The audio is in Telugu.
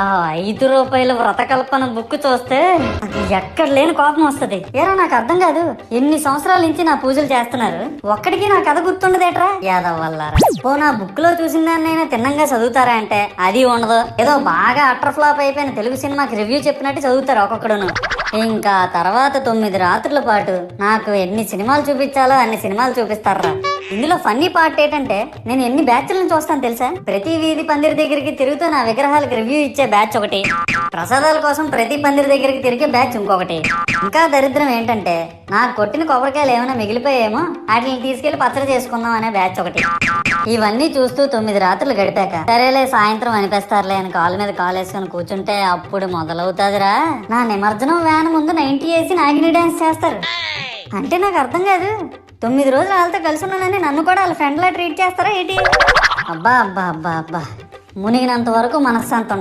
ఆ ₹5 వ్రతకల్పన బుక్ చూస్తే నాకు ఎక్కడ లేని కోపం వస్తది. ఏరా నాకు అర్థం కాదు, ఎన్ని సంవత్సరాల నుంచి నా పూజలు చేస్తున్నారు, ఒక్కడికి నా కథ గుర్తుండదేట్రా యాదవ్ వల్లారా. ఓ నా బుక్ లో చూసిన దాన్నైనా తిన్నంగా చదువుతారా అంటే అది ఉండదు. ఏదో బాగా అటర్ ఫ్లాప్ అయిపోయిన తెలుగు సినిమాకి రివ్యూ చెప్పినట్టు చదువుతారు ఒక్కొక్కడును. ఇంకా తర్వాత 9 రాత్రుల పాటు నాకు ఎన్ని సినిమాలు చూపించాలో అన్ని సినిమాలు చూపిస్తారా. ఇందులో ఫన్నీ పార్ట్ ఏంటంటే నేను ఎన్ని బ్యాచ్లను చూస్తాను తెలుసా. ప్రతి వీధి పందిరి దగ్గరికి తిరుగుతూ నా విగ్రహాలకు రివ్యూ ఇచ్చే బ్యాచ్ ఒకటి, ప్రసాదాల కోసం ప్రతి పందిరి దగ్గరికి తిరిగే బ్యాచ్ ఇంకొకటి. ఇంకా దరిద్రం ఏంటంటే నాకు కొట్టిన కొబ్బరికాయలు ఏమైనా మిగిలిపోయేమో వాటిని తీసుకెళ్లి పచ్చడి చేసుకుందాం అనే బ్యాచ్ ఒకటి. ఇవన్నీ చూస్తూ 9 రాత్రులు గడిపాక సరేలే సాయంత్రం అనిపిస్తారులే అని కాలు మీద కాలు వేసుకొని కూర్చుంటే అప్పుడు మొదలవుతాదిరా నా నిమజ్జనం వ్యాన్ ముందు 90 వేసి నాగిని డాన్స్ చేస్తారు. అంటే నాకు అర్థం కాదు, 9 రోజులు వాళ్ళతో కలిసి ఉన్నానని నన్ను కూడా వాళ్ళ ఫ్రెండ్ లా ట్రీట్ చేస్తారా ఏంటి? అబ్బా అబ్బా అబ్బా అబ్బా, మునిగినంత వరకు మనశ్శాంతం.